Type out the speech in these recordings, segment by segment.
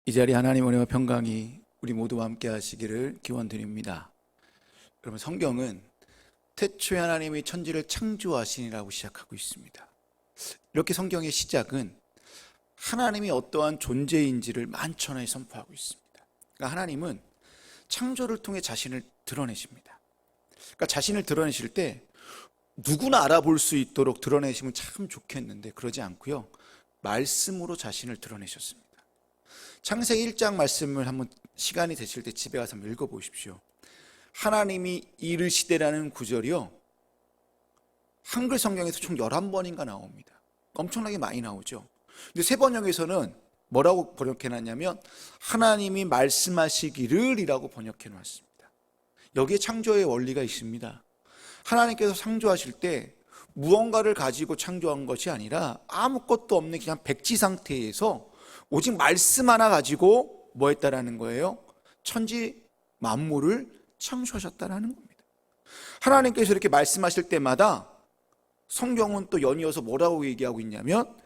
이 자리 하나님 은혜와 평강이 우리 모두와 함께 하시기를 기원드립니다. 여러분, 성경은 태초에 하나님이 천지를 창조하시니라고 시작하고 있습니다. 이렇게 성경의 시작은 하나님이 어떠한 존재인지를 만천하에 선포하고 있습니다. 그러니까 하나님은 창조를 통해 자신을 드러내십니다. 그러니까 자신을 드러내실 때 누구나 알아볼 수 있도록 드러내시면 참 좋겠는데 그러지 않고요, 말씀으로 자신을 드러내셨습니다. 창세기 1장 말씀을 한번 시간이 되실 때 집에 가서 한번 읽어보십시오. 하나님이 이르시되라는 구절이요, 한글 성경에서 총 11번인가 나옵니다. 엄청나게 많이 나오죠. 근데 세 번역에서는 뭐라고 번역해놨냐면 하나님이 말씀하시기를 이라고 번역해놨습니다. 여기에 창조의 원리가 있습니다. 하나님께서 창조하실 때 무언가를 가지고 창조한 것이 아니라 아무것도 없는 그냥 백지 상태에서 오직 말씀 하나 가지고 뭐 했다라는 거예요? 천지 만물을 창조하셨다라는 겁니다. 하나님께서 이렇게 말씀하실 때마다 성경은 또 연이어서 뭐라고 얘기하고 있냐면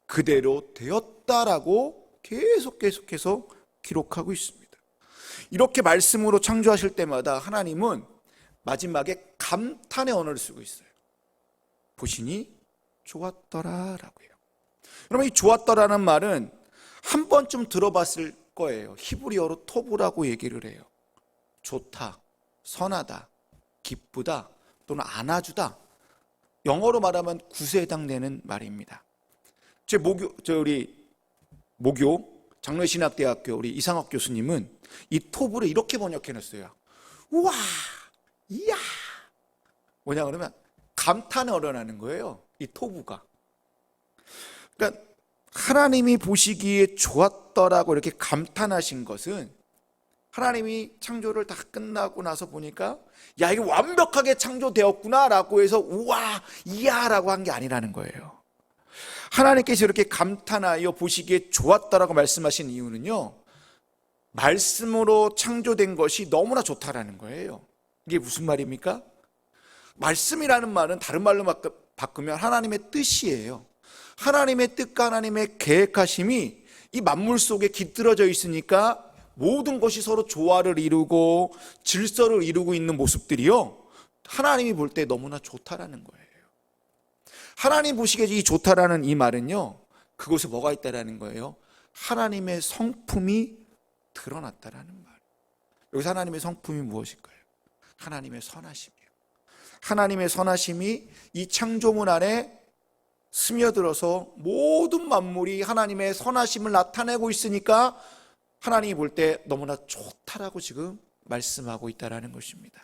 그대로 되었다라고 계속해서 기록하고 있습니다. 이렇게 말씀으로 창조하실 때마다 하나님은 마지막에 감탄의 언어를 쓰고 있어요. 보시니 좋았더라라고요. 여러분, 이 좋았더라는 말은 한 번쯤 들어봤을 거예요. 히브리어로 토브라고 얘기를 해요. 좋다, 선하다, 기쁘다, 또는 안아주다. 영어로 말하면 굿에 해당되는 말입니다. 우리 모교 장로신학대학교 우리 이상학 교수님은 이 토브를 이렇게 번역해놨어요. 우와, 이야. 뭐냐 그러면 감탄을 어려나는 거예요, 이 토브가. 그러니까 하나님이 보시기에 좋았더라고 이렇게 감탄하신 것은 하나님이 창조를 다 끝나고 나서 보니까 야, 이게 완벽하게 창조되었구나 라고 해서 우와, 이야 라고 한 게 아니라는 거예요. 하나님께서 이렇게 감탄하여 보시기에 좋았다라고 말씀하신 이유는요, 말씀으로 창조된 것이 너무나 좋다라는 거예요. 이게 무슨 말입니까? 말씀이라는 말은 다른 말로 바꾸면 하나님의 뜻이에요. 하나님의 뜻과 하나님의 계획하심이 이 만물 속에 깃들어져 있으니까 모든 것이 서로 조화를 이루고 질서를 이루고 있는 모습들이요, 하나님이 볼 때 너무나 좋다라는 거예요. 하나님 보시기에 이 좋다라는 이 말은요, 그곳에 뭐가 있다라는 거예요? 하나님의 성품이 드러났다라는 말. 여기서 하나님의 성품이 무엇일까요? 하나님의 선하심이에요. 하나님의 선하심이 이 창조문 안에 스며들어서 모든 만물이 하나님의 선하심을 나타내고 있으니까 하나님이 볼 때 너무나 좋다라고 지금 말씀하고 있다라는 것입니다.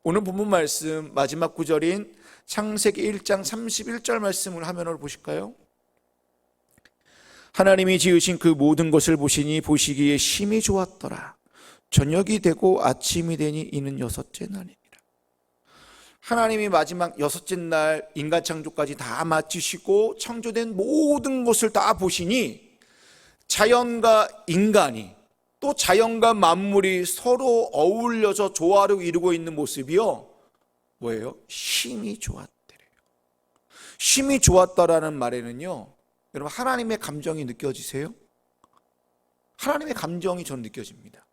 오늘 본문 말씀 마지막 구절인 창세기 1장 31절 말씀을 화면으로 보실까요? 하나님이 지으신 그 모든 것을 보시니 보시기에 심히 좋았더라. 저녁이 되고 아침이 되니 이는 여섯째 날이니라. 하나님이 마지막 여섯째 날 인간 창조까지 다 마치시고 창조된 모든 것을 다 보시니 자연과 인간이 또 자연과 만물이 서로 어울려서 조화를 이루고 있는 모습이요, 뭐예요? 심히 좋았더래요. 심히 좋았다라는 말에는요, 여러분, 하나님의 감정이 느껴지세요? 하나님의 감정이 저는 느껴집니다.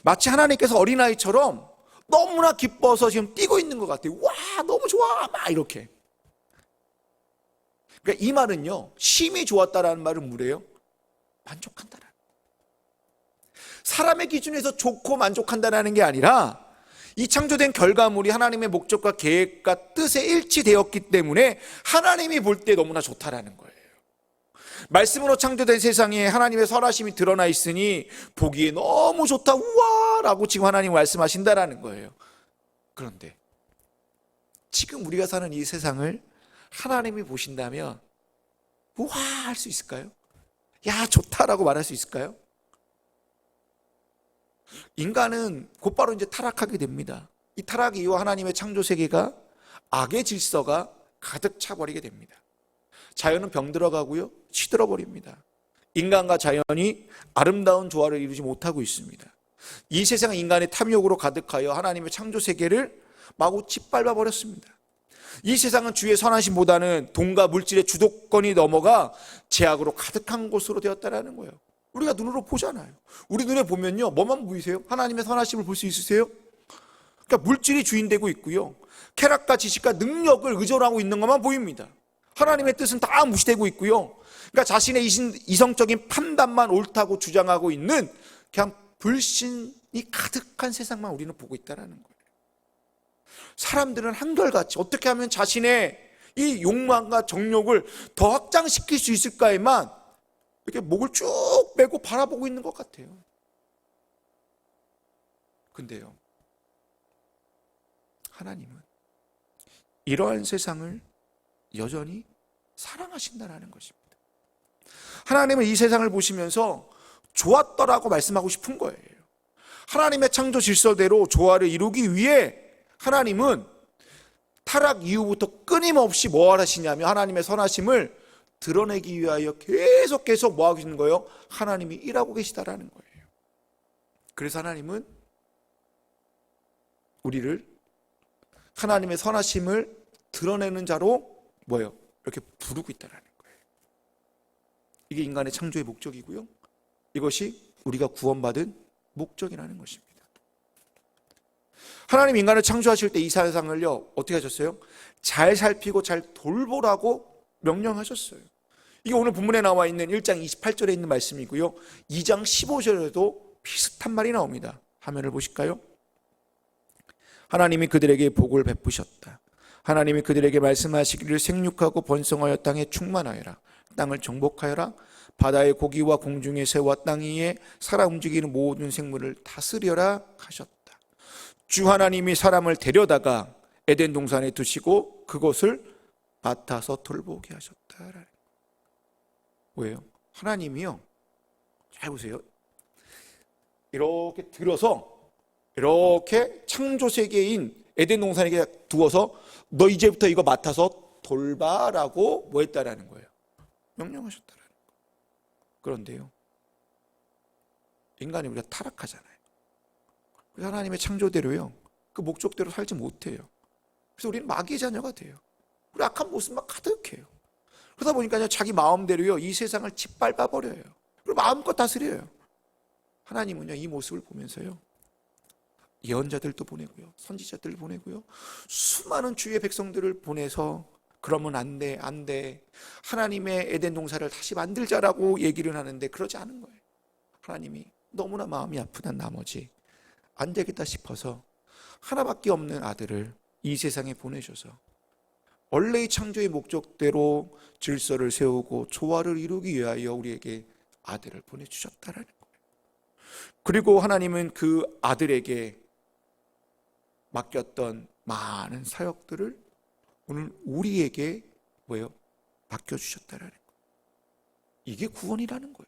마치 하나님께서 어린아이처럼 너무나 기뻐서 지금 뛰고 있는 것 같아요. 와, 너무 좋아, 막 이렇게. 그러니까 이 말은요, 심히 좋았다라는 말은 뭐래요? 만족한다라는. 사람의 기준에서 좋고 만족한다라는 게 아니라 이 창조된 결과물이 하나님의 목적과 계획과 뜻에 일치되었기 때문에 하나님이 볼 때 너무나 좋다라는 거예요. 말씀으로 창조된 세상에 하나님의 선하심이 드러나 있으니 보기에 너무 좋다, 우와 라고 지금 하나님 말씀하신다라는 거예요. 그런데 지금 우리가 사는 이 세상을 하나님이 보신다면 우와 할 수 있을까요? 야, 좋다라고 말할 수 있을까요? 인간은 곧바로 이제 타락하게 됩니다. 이 타락 이후 하나님의 창조 세계가 악의 질서가 가득 차버리게 됩니다. 자연은 병들어가고요, 시들어버립니다. 인간과 자연이 아름다운 조화를 이루지 못하고 있습니다. 이 세상은 인간의 탐욕으로 가득하여 하나님의 창조 세계를 마구 짓밟아 버렸습니다. 이 세상은 주의 선하심보다는 돈과 물질의 주도권이 넘어가 죄악으로 가득한 곳으로 되었다라는 거예요. 우리가 눈으로 보잖아요. 우리 눈에 보면요, 뭐만 보이세요? 하나님의 선하심을 볼 수 있으세요? 그러니까 물질이 주인되고 있고요, 쾌락과 지식과 능력을 의존하고 있는 것만 보입니다. 하나님의 뜻은 다 무시되고 있고요, 그러니까 자신의 이성적인 판단만 옳다고 주장하고 있는 그냥 불신이 가득한 세상만 우리는 보고 있다는 거예요. 사람들은 한결같이 어떻게 하면 자신의 이 욕망과 정욕을 더 확장시킬 수 있을까에만 이렇게 목을 쭉 빼고 바라보고 있는 것 같아요. 근데요, 하나님은 이러한 세상을 여전히 사랑하신다는 것입니다. 하나님은 이 세상을 보시면서 좋았더라고 말씀하고 싶은 거예요. 하나님의 창조 질서대로 조화를 이루기 위해 하나님은 타락 이후부터 끊임없이 뭐 하시냐면 하나님의 선하심을 드러내기 위하여 계속 뭐 하고 있는 거예요? 하나님이 일하고 계시다라는 거예요. 그래서 하나님은 우리를 하나님의 선하심을 드러내는 자로 뭐예요? 이렇게 부르고 있다라는 거예요. 이게 인간의 창조의 목적이고요, 이것이 우리가 구원받은 목적이라는 것입니다. 하나님 인간을 창조하실 때 이 세상을요, 어떻게 하셨어요? 잘 살피고 잘 돌보라고 명령하셨어요. 이게 오늘 본문에 나와 있는 1장 28절에 있는 말씀이고요, 2장 15절에도 비슷한 말이 나옵니다. 화면을 보실까요? 하나님이 그들에게 복을 베푸셨다. 하나님이 그들에게 말씀하시기를 생육하고 번성하여 땅에 충만하여라. 땅을 정복하여라. 바다의 고기와 공중의 새와 땅 위에 살아 움직이는 모든 생물을 다스려라 하셨다. 주 하나님이 사람을 데려다가 에덴 동산에 두시고 그것을 맡아서 돌보게 하셨다. 왜요? 하나님이요, 잘 보세요, 이렇게 들어서 이렇게 창조 세계인 에덴 동산에게 두어서 너 이제부터 이거 맡아서 돌봐라고 뭐 했다라는 거예요? 명령하셨다라는 거예요. 그런데요, 인간이 우리가 타락하잖아요. 그래서 하나님의 창조대로요, 그 목적대로 살지 못해요. 그래서 우리는 마귀의 자녀가 돼요. 우리 악한 모습만 가득해요. 그러다 보니까 자기 마음대로요, 이 세상을 짓밟아 버려요. 그리고 마음껏 다스려요. 하나님은요, 이 모습을 보면서요, 예언자들도 보내고요, 선지자들을 보내고요, 수많은 주의 백성들을 보내서 그러면 안 돼. 하나님의 에덴 동산을 다시 만들자라고 얘기를 하는데 그러지 않은 거예요. 하나님이 너무나 마음이 아프단 나머지 안 되겠다 싶어서 하나밖에 없는 아들을 이 세상에 보내셔서 원래의 창조의 목적대로 질서를 세우고 조화를 이루기 위하여 우리에게 아들을 보내주셨다라는 거예요. 그리고 하나님은 그 아들에게 맡겼던 많은 사역들을 오늘 우리에게 뭐예요? 맡겨주셨다라는 거예요. 이게 구원이라는 거예요.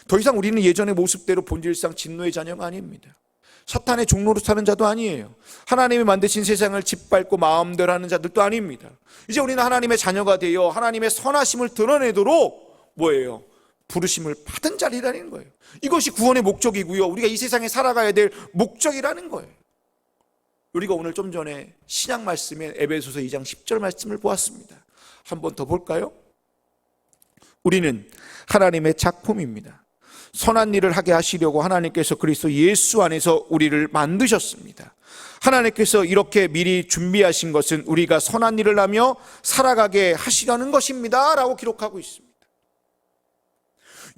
더 이상 우리는 예전의 모습대로 본질상 진노의 자녀가 아닙니다. 사탄의 종로로 사는 자도 아니에요. 하나님이 만드신 세상을 짓밟고 마음대로 하는 자들도 아닙니다. 이제 우리는 하나님의 자녀가 되어 하나님의 선하심을 드러내도록 뭐예요? 부르심을 받은 자리라는 거예요. 이것이 구원의 목적이고요, 우리가 이 세상에 살아가야 될 목적이라는 거예요. 우리가 오늘 좀 전에 신약 말씀에 에베소서 2장 10절 말씀을 보았습니다. 한 번 더 볼까요? 우리는 하나님의 작품입니다. 선한 일을 하게 하시려고 하나님께서 그리스도 예수 안에서 우리를 만드셨습니다. 하나님께서 이렇게 미리 준비하신 것은 우리가 선한 일을 하며 살아가게 하시려는 것입니다 라고 기록하고 있습니다.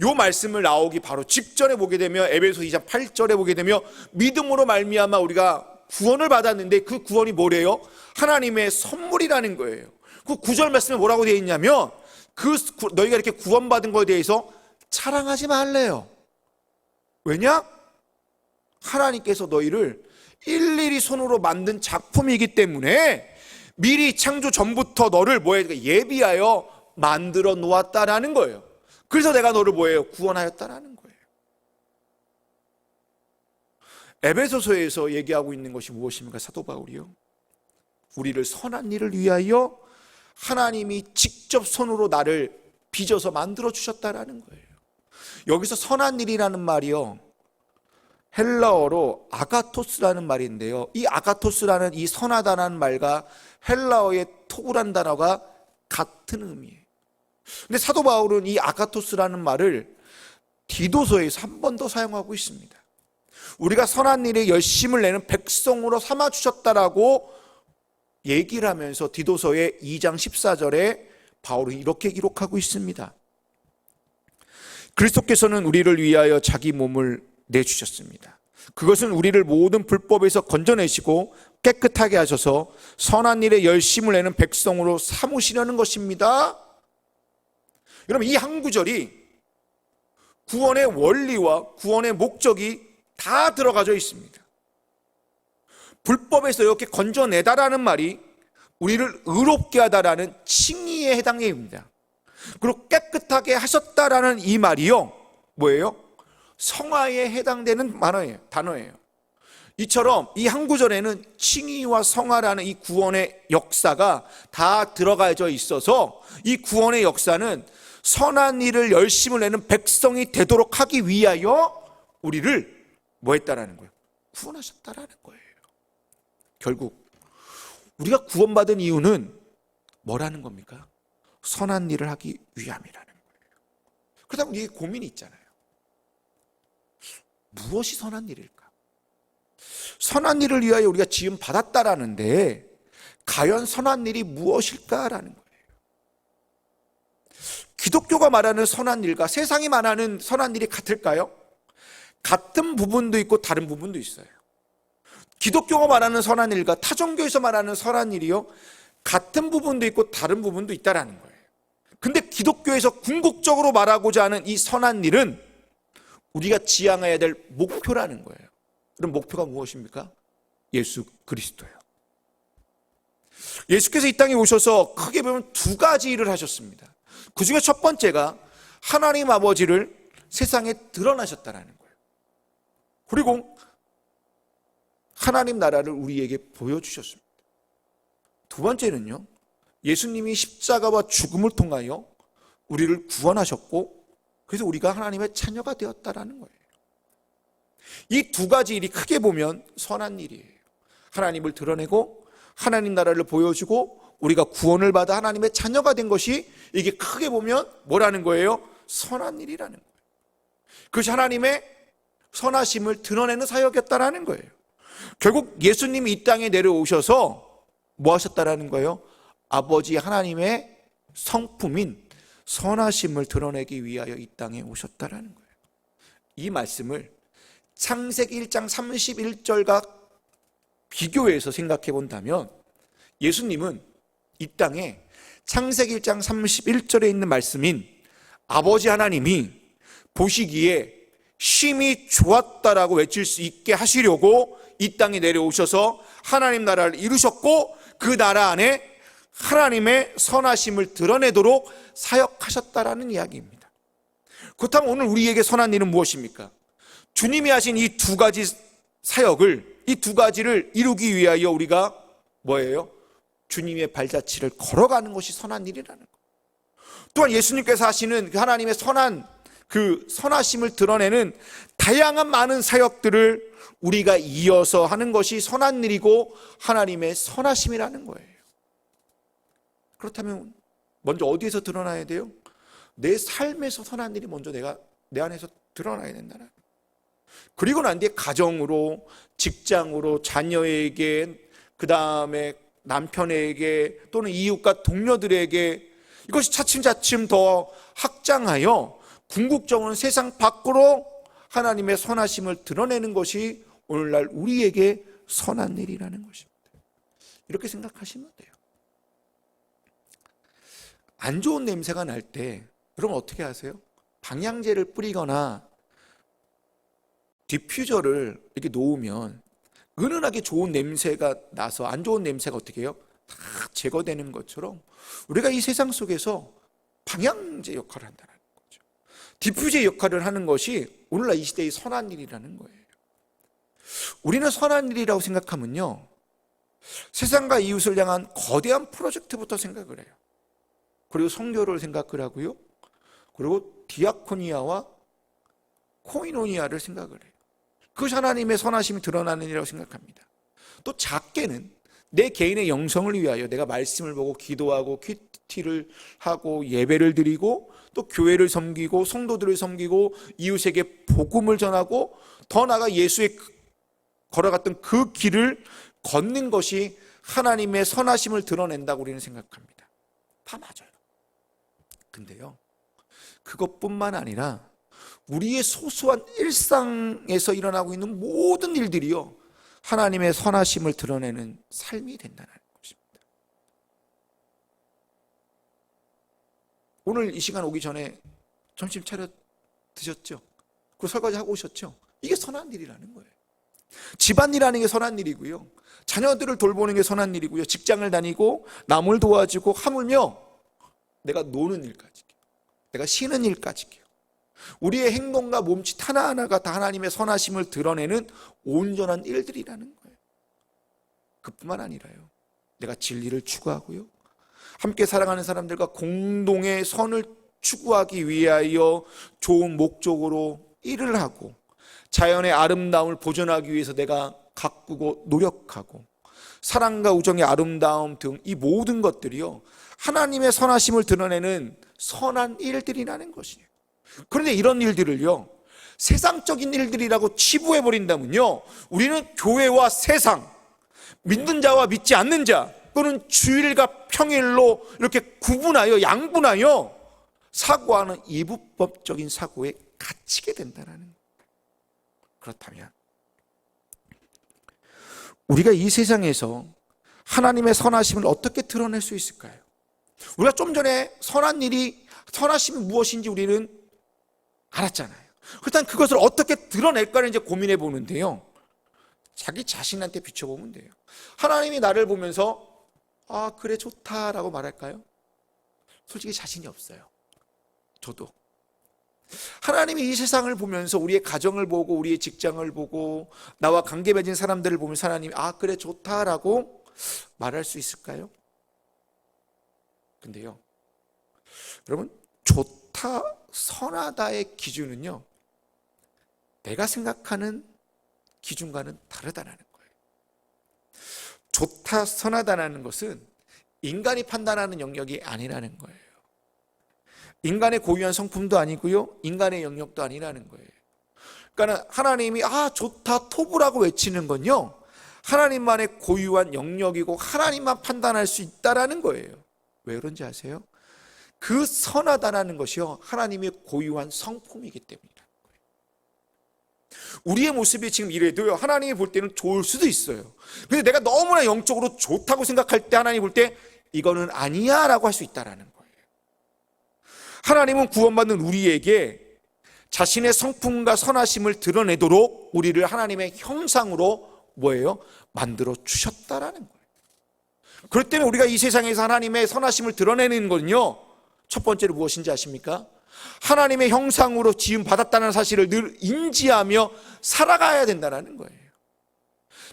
이 말씀을 나오기 바로 직전에 보게 되면 에베소 2장 8절에 보게 되면 믿음으로 말미암아 우리가 구원을 받았는데 그 구원이 뭐래요? 하나님의 선물이라는 거예요. 그 9절 말씀에 뭐라고 되어 있냐면 너희가 이렇게 구원받은 것에 대해서 자랑하지 말래요. 왜냐? 하나님께서 너희를 일일이 손으로 만든 작품이기 때문에 미리 창조 전부터 너를 예비하여 만들어 놓았다라는 거예요. 그래서 내가 너를 구원하였다라는 거예요. 에베소서에서 얘기하고 있는 것이 무엇입니까? 사도 바울이요, 우리를 선한 일을 위하여 하나님이 직접 손으로 나를 빚어서 만들어 주셨다라는 거예요. 여기서 선한 일이라는 말이요, 헬라어로 아가토스라는 말인데요, 이 아가토스라는 이 선하다라는 말과 헬라어의 토구라는 단어가 같은 의미예요. 근데 사도 바울은 이 아가토스라는 말을 디도서에서 한 번 더 사용하고 있습니다. 우리가 선한 일에 열심을 내는 백성으로 삼아주셨다라고 얘기를 하면서 디도서의 2장 14절에 바울은 이렇게 기록하고 있습니다. 그리스도께서는 우리를 위하여 자기 몸을 내주셨습니다. 그것은 우리를 모든 불법에서 건져내시고 깨끗하게 하셔서 선한 일에 열심을 내는 백성으로 삼으시려는 것입니다. 여러분, 이 한 구절이 구원의 원리와 구원의 목적이 다 들어가져 있습니다. 불법에서 이렇게 건져내다라는 말이 우리를 의롭게 하다라는 칭의에 해당됩니다. 그리고 깨끗하게 하셨다라는 이 말이요, 뭐예요? 성화에 해당되는 단어예요. 이처럼 이 한 구절에는 칭의와 성화라는 이 구원의 역사가 다 들어가져 있어서 이 구원의 역사는 선한 일을 열심을 내는 백성이 되도록 하기 위하여 우리를 뭐 했다라는 거예요? 구원하셨다라는 거예요. 결국 우리가 구원받은 이유는 뭐라는 겁니까? 선한 일을 하기 위함이라는 거예요. 그러다 우리에게 고민이 있잖아요. 무엇이 선한 일일까? 선한 일을 위하여 우리가 지음 받았다라는데 과연 선한 일이 무엇일까라는 거예요. 기독교가 말하는 선한 일과 세상이 말하는 선한 일이 같을까요? 같은 부분도 있고 다른 부분도 있어요. 기독교가 말하는 선한 일과 타종교에서 말하는 선한 일이요, 같은 부분도 있고 다른 부분도 있다라는 거예요. 근데 기독교에서 궁극적으로 말하고자 하는 이 선한 일은 우리가 지향해야 될 목표라는 거예요. 그럼 목표가 무엇입니까? 예수 그리스도예요. 예수께서 이 땅에 오셔서 크게 보면 두 가지 일을 하셨습니다. 그 중에 첫 번째가 하나님 아버지를 세상에 드러나셨다는 거예요. 그리고 하나님 나라를 우리에게 보여주셨습니다. 두 번째는요, 예수님이 십자가와 죽음을 통하여 우리를 구원하셨고, 그래서 우리가 하나님의 자녀가 되었다라는 거예요. 이 두 가지 일이 크게 보면 선한 일이에요. 하나님을 드러내고 하나님 나라를 보여주고 우리가 구원을 받아 하나님의 자녀가 된 것이, 이게 크게 보면 뭐라는 거예요? 선한 일이라는 거예요. 그것이 하나님의 선하심을 드러내는 사역이었다라는 거예요. 결국 예수님이 이 땅에 내려오셔서 뭐 하셨다라는 거예요? 아버지 하나님의 성품인 선하심을 드러내기 위하여 이 땅에 오셨다라는 거예요. 이 말씀을 창세기 1장 31절과 비교해서 생각해 본다면, 예수님은 이 땅에 창세기 1장 31절에 있는 말씀인 아버지 하나님이 보시기에 심히 좋았다라고 외칠 수 있게 하시려고 이 땅에 내려오셔서 하나님 나라를 이루셨고, 그 나라 안에 하나님의 선하심을 드러내도록 사역하셨다라는 이야기입니다. 그렇다면 오늘 우리에게 선한 일은 무엇입니까? 주님이 하신 이 두 가지 사역을, 이 두 가지를 이루기 위하여 우리가 뭐예요? 주님의 발자취를 걸어가는 것이 선한 일이라는 거예요. 또한 예수님께서 하시는 그 하나님의 선하심을 드러내는 다양한 많은 사역들을 우리가 이어서 하는 것이 선한 일이고 하나님의 선하심이라는 거예요. 그렇다면 먼저 어디에서 드러나야 돼요? 내 삶에서 선한 일이 먼저 내 안에서 드러나야 된다는. 그리고 난 뒤에 가정으로, 직장으로, 자녀에게, 그 다음에 남편에게, 또는 이웃과 동료들에게 이것이 차츰차츰 더 확장하여 궁극적으로는 세상 밖으로 하나님의 선하심을 드러내는 것이 오늘날 우리에게 선한 일이라는 것입니다. 이렇게 생각하시면 돼요. 안 좋은 냄새가 날 때 여러분 어떻게 하세요? 방향제를 뿌리거나 디퓨저를 이렇게 놓으면 은은하게 좋은 냄새가 나서 안 좋은 냄새가 어떻게 해요? 다 제거되는 것처럼 우리가 이 세상 속에서 방향제 역할을 한다는 거죠. 디퓨저 역할을 하는 것이 오늘날 이 시대의 선한 일이라는 거예요. 우리는 선한 일이라고 생각하면요, 세상과 이웃을 향한 거대한 프로젝트부터 생각을 해요. 그리고 선교를 생각을 하고요, 그리고 디아코니아와 코이노니아를 생각을 해요. 그것이 하나님의 선하심이 드러나는 일이라고 생각합니다. 또 작게는 내 개인의 영성을 위하여 내가 말씀을 보고 기도하고 큐티를 하고 예배를 드리고 또 교회를 섬기고 성도들을 섬기고 이웃에게 복음을 전하고 더 나아가 예수의 걸어갔던 그 길을 걷는 것이 하나님의 선하심을 드러낸다고 우리는 생각합니다. 다 맞아요. 근데요, 그것뿐만 아니라 우리의 소소한 일상에서 일어나고 있는 모든 일들이요, 하나님의 선하심을 드러내는 삶이 된다는 것입니다. 오늘 이 시간 오기 전에 점심 차려 드셨죠? 그리고 설거지하고 오셨죠? 이게 선한 일이라는 거예요. 집안일하는 게 선한 일이고요, 자녀들을 돌보는 게 선한 일이고요, 직장을 다니고 남을 도와주고 하물며 내가 노는 일까지, 내가 쉬는 일까지, 우리의 행동과 몸짓 하나하나가 다 하나님의 선하심을 드러내는 온전한 일들이라는 거예요. 그뿐만 아니라요, 내가 진리를 추구하고요, 함께 사랑하는 사람들과 공동의 선을 추구하기 위하여 좋은 목적으로 일을 하고 자연의 아름다움을 보존하기 위해서 내가 가꾸고 노력하고 사랑과 우정의 아름다움 등 이 모든 것들이요, 하나님의 선하심을 드러내는 선한 일들이라는 것이에요. 그런데 이런 일들을요, 세상적인 일들이라고 치부해버린다면요, 우리는 교회와 세상, 믿는 자와 믿지 않는 자, 또는 주일과 평일로 이렇게 구분하여 양분하여 사고하는 이분법적인 사고에 갇히게 된다는 거예요. 그렇다면 우리가 이 세상에서 하나님의 선하심을 어떻게 드러낼 수 있을까요? 우리가 좀 전에 선하심이 무엇인지 우리는 알았잖아요. 일단 그것을 어떻게 드러낼까를 이제 고민해 보는데요, 자기 자신한테 비춰보면 돼요. 하나님이 나를 보면서 아, 그래, 좋다라고 말할까요? 솔직히 자신이 없어요. 저도. 하나님이 이 세상을 보면서 우리의 가정을 보고 우리의 직장을 보고 나와 관계 맺은 사람들을 보면서 하나님이 아, 그래, 좋다라고 말할 수 있을까요? 근데요, 여러분, 좋다, 선하다의 기준은요, 내가 생각하는 기준과는 다르다는 거예요. 좋다, 선하다는 것은 인간이 판단하는 영역이 아니라는 거예요. 인간의 고유한 성품도 아니고요, 인간의 영역도 아니라는 거예요. 그러니까 하나님이 아, 좋다, 토부라고 외치는 건요, 하나님만의 고유한 영역이고 하나님만 판단할 수 있다라는 거예요. 왜 그런지 아세요? 그 선하다라는 것이요, 하나님의 고유한 성품이기 때문이라는 거예요. 우리의 모습이 지금 이래도요, 하나님이 볼 때는 좋을 수도 있어요. 근데 내가 너무나 영적으로 좋다고 생각할 때 하나님이 볼 때 이거는 아니야 라고 할 수 있다라는 거예요. 하나님은 구원받는 우리에게 자신의 성품과 선하심을 드러내도록 우리를 하나님의 형상으로 뭐예요? 만들어 주셨다라는 거예요. 그렇기 때문에 우리가 이 세상에서 하나님의 선하심을 드러내는 건요, 첫 번째로 무엇인지 아십니까? 하나님의 형상으로 지음 받았다는 사실을 늘 인지하며 살아가야 된다는 거예요.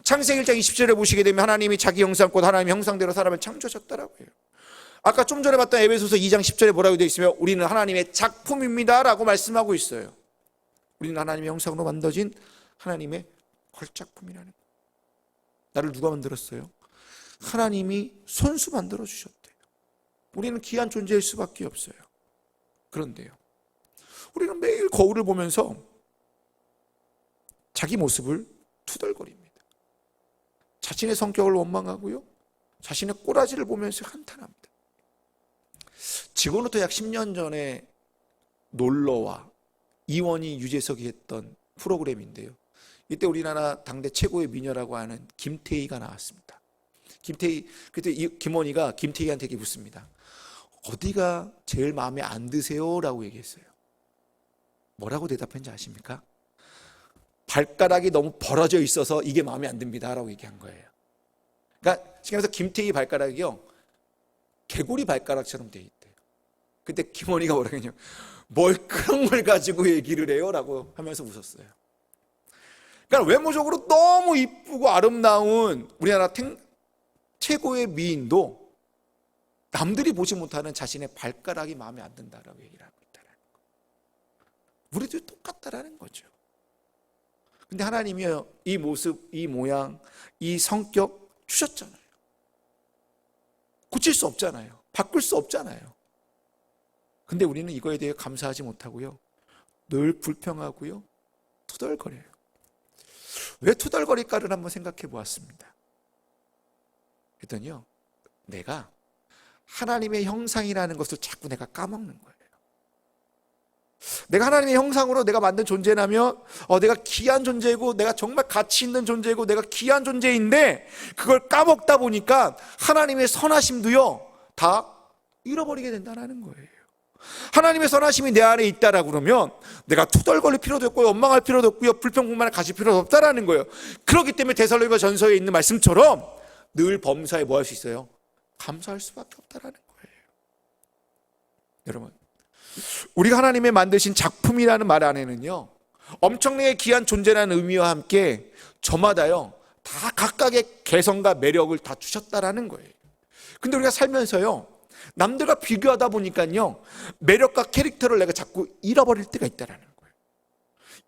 창세기 1장 20절에 보시게 되면 하나님이 자기 형상껏 하나님의 형상대로 사람을 창조하셨다라고 해요. 아까 좀 전에 봤던 에베소서 2장 10절에 뭐라고 되어 있으며 우리는 하나님의 작품입니다 라고 말씀하고 있어요. 우리는 하나님의 형상으로 만들어진 하나님의 걸작품이라는 거예요. 나를 누가 만들었어요? 하나님이 손수 만들어 주셨대요. 우리는 귀한 존재일 수밖에 없어요. 그런데요, 우리는 매일 거울을 보면서 자기 모습을 투덜거립니다. 자신의 성격을 원망하고요, 자신의 꼬라지를 보면서 한탄합니다. 지금부터 약 10년 전에 놀러와 이원희, 유재석이 했던 프로그램인데요, 이때 우리나라 당대 최고의 미녀라고 하는 김태희가 나왔습니다. 김태희, 그때 김원희가 김태희한테 이렇게 묻습니다. 어디가 제일 마음에 안 드세요? 라고 얘기했어요. 뭐라고 대답했는지 아십니까? 발가락이 너무 벌어져 있어서 이게 마음에 안 듭니다 라고 얘기한 거예요. 그러니까 지금 해서 김태희 발가락이요, 개구리 발가락처럼 돼 있대요. 그때 김원희가 뭐라고 했냐면 뭘 그런 걸 가지고 얘기를 해요? 라고 하면서 웃었어요. 그러니까 외모적으로 너무 이쁘고 아름다운 우리나라 최고의 미인도 남들이 보지 못하는 자신의 발가락이 마음에 안 든다라고 얘기를 하고 있다는 거. 우리도 똑같다라는 거죠. 근데 하나님이요, 이 모습, 이 모양, 이 성격 주셨잖아요. 고칠 수 없잖아요. 바꿀 수 없잖아요. 근데 우리는 이거에 대해 감사하지 못하고요, 늘 불평하고요, 투덜거려요. 왜 투덜거릴까를 한번 생각해 보았습니다. 그랬더니요, 내가 하나님의 형상이라는 것을 자꾸 내가 까먹는 거예요. 내가 하나님의 형상으로 내가 만든 존재라면 내가 귀한 존재고, 내가 정말 가치 있는 존재고, 내가 귀한 존재인데 그걸 까먹다 보니까 하나님의 선하심도요 다 잃어버리게 된다는 거예요. 하나님의 선하심이 내 안에 있다라고 그러면 내가 투덜거릴 필요도 없고요, 원망할 필요도 없고요, 불평불만을 가질 필요도 없다라는 거예요. 그렇기 때문에 데살로니가 전서에 있는 말씀처럼 늘 범사에 뭐 할 수 있어요? 감사할 수밖에 없다라는 거예요. 여러분, 우리가 하나님의 만드신 작품이라는 말 안에는요, 엄청나게 귀한 존재라는 의미와 함께 저마다요 다 각각의 개성과 매력을 다 주셨다라는 거예요. 근데 우리가 살면서요, 남들과 비교하다 보니까요, 매력과 캐릭터를 내가 자꾸 잃어버릴 때가 있다라는 거예요.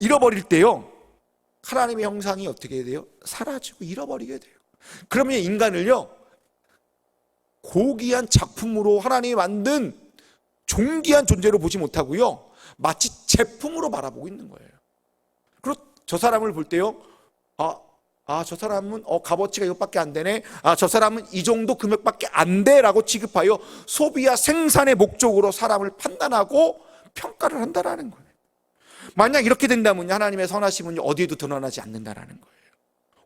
잃어버릴 때요, 하나님의 형상이 어떻게 돼요? 사라지고 잃어버리게 돼요. 그러면 인간을요, 고귀한 작품으로 하나님이 만든 존귀한 존재로 보지 못하고요, 마치 제품으로 바라보고 있는 거예요. 그리고 저 사람을 볼 때요, 저 사람은 값어치가 이것밖에 안 되네, 저 사람은 이 정도 금액밖에 안 돼라고 취급하여 소비와 생산의 목적으로 사람을 판단하고 평가를 한다라는 거예요. 만약 이렇게 된다면 하나님의 선하심은 어디에도 드러나지 않는다라는 거예요.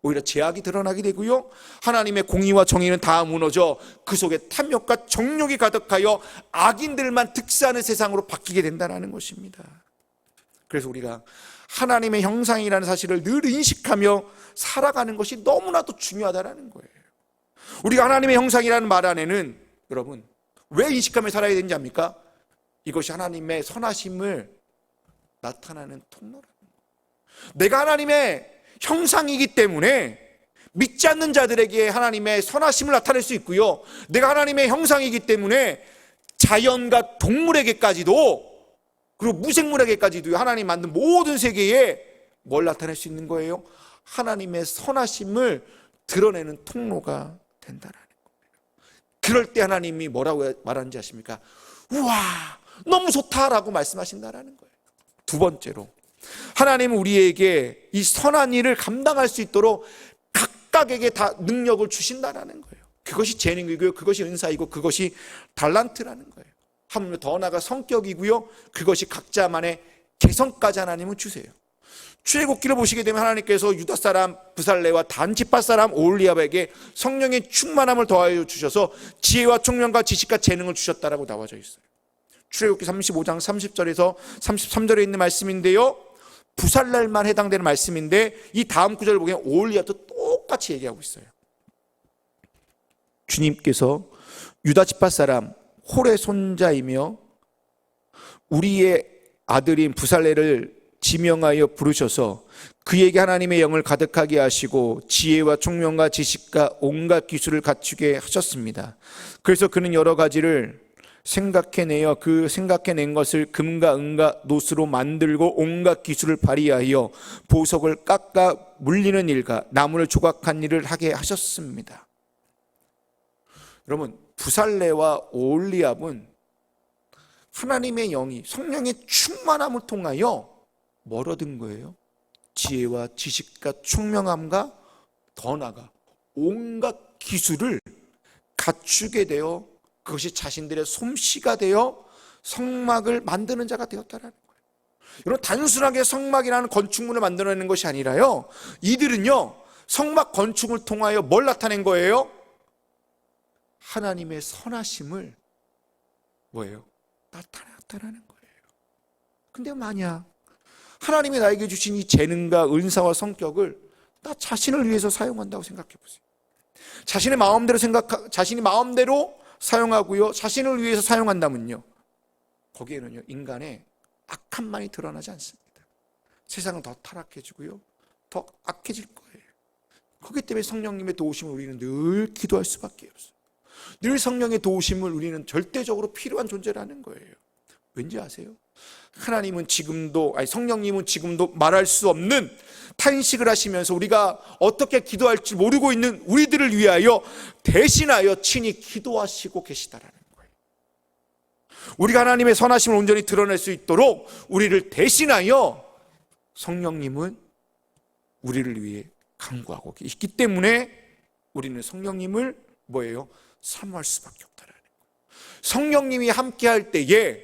오히려 죄악이 드러나게 되고요, 하나님의 공의와 정의는 다 무너져 그 속에 탐욕과 정욕이 가득하여 악인들만 득세하는 세상으로 바뀌게 된다는 것입니다. 그래서 우리가 하나님의 형상이라는 사실을 늘 인식하며 살아가는 것이 너무나도 중요하다는 거예요. 우리가 하나님의 형상이라는 말 안에는 여러분 왜 인식하며 살아야 되는지 압니까? 이것이 하나님의 선하심을 나타나는 통로라는 거예요. 내가 하나님의 형상이기 때문에 믿지 않는 자들에게 하나님의 선하심을 나타낼 수 있고요, 내가 하나님의 형상이기 때문에 자연과 동물에게까지도, 그리고 무생물에게까지도 하나님 만든 모든 세계에 뭘 나타낼 수 있는 거예요? 하나님의 선하심을 드러내는 통로가 된다는 거예요. 그럴 때 하나님이 뭐라고 말하는지 아십니까? 우와, 너무 좋다라고 말씀하신다는 거예요. 두 번째로, 하나님은 우리에게 이 선한 일을 감당할 수 있도록 각각에게 다 능력을 주신다는 거예요. 그것이 재능이고요, 그것이 은사이고, 그것이 달란트라는 거예요. 하물며 더 나아가 성격이고요, 그것이 각자만의 개성까지 하나님은 주세요. 출애굽기를 보시게 되면 하나님께서 유다 사람 부살레와 단 지파 사람 오홀리압에게 성령의 충만함을 더하여 주셔서 지혜와 총명과 지식과 재능을 주셨다라고 나와져 있어요. 출애굽기 35장 30절에서 33절에 있는 말씀인데요, 부살렐만 해당되는 말씀인데 이 다음 구절을 보면 오홀리압도 똑같이 얘기하고 있어요. 주님께서 유다 지파 사람 홀의 손자이며 우리의 아들인 부살레를 지명하여 부르셔서 그에게 하나님의 영을 가득하게 하시고 지혜와 총명과 지식과 온갖 기술을 갖추게 하셨습니다. 그래서 그는 여러 가지를 생각해내어 그 생각해낸 것을 금과 은과 노스로 만들고 온갖 기술을 발휘하여 보석을 깎아 물리는 일과 나무를 조각한 일을 하게 하셨습니다. 여러분, 부살레와 오홀리압은 하나님의 영이 성령의 충만함을 통하여 뭘 얻은 거예요? 지혜와 지식과 총명함과 더 나아가 온갖 기술을 갖추게 되어 그것이 자신들의 솜씨가 되어 성막을 만드는 자가 되었다는 거예요. 여러분, 단순하게 성막이라는 건축물을 만들어내는 것이 아니라요, 이들은요 성막 건축을 통하여 뭘 나타낸 거예요? 하나님의 선하심을 뭐예요? 나타났다는 거예요. 근데 만약 하나님이 나에게 주신 이 재능과 은사와 성격을 나 자신을 위해서 사용한다고 생각해 보세요. 자신의 마음대로 자신이 마음대로 사용하고요, 자신을 위해서 사용한다면요, 거기에는요 인간의 악함만이 드러나지 않습니다. 세상은 더 타락해지고요, 더 악해질 거예요. 그렇기 때문에 성령님의 도우심을 우리는 늘 기도할 수밖에 없어요. 늘 성령의 도우심을 우리는 절대적으로 필요한 존재라는 거예요. 왠지 아세요? 성령님은 지금도 말할 수 없는 탄식을 하시면서 우리가 어떻게 기도할지 모르고 있는 우리들을 위하여 대신하여 친히 기도하시고 계시다라는 거예요. 우리가 하나님의 선하심을 온전히 드러낼 수 있도록 우리를 대신하여 성령님은 우리를 위해 간구하고 있기 때문에 우리는 성령님을 사모할 수밖에 없다라는 거예요. 성령님이 함께할 때에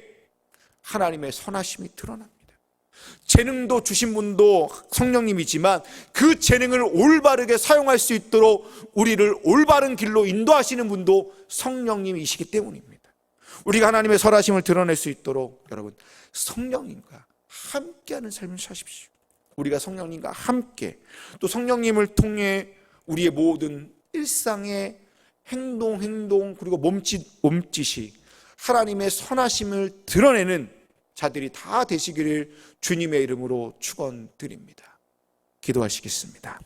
하나님의 선하심이 드러납니다. 재능도 주신 분도 성령님이지만 그 재능을 올바르게 사용할 수 있도록 우리를 올바른 길로 인도하시는 분도 성령님이시기 때문입니다. 우리가 하나님의 선하심을 드러낼 수 있도록 여러분 성령님과 함께하는 삶을 사십시오. 우리가 성령님과 함께 또 성령님을 통해 우리의 모든 일상의 행동 그리고 몸짓이 하나님의 선하심을 드러내는 자들이 다 되시기를 주님의 이름으로 축원드립니다. 기도하시겠습니다.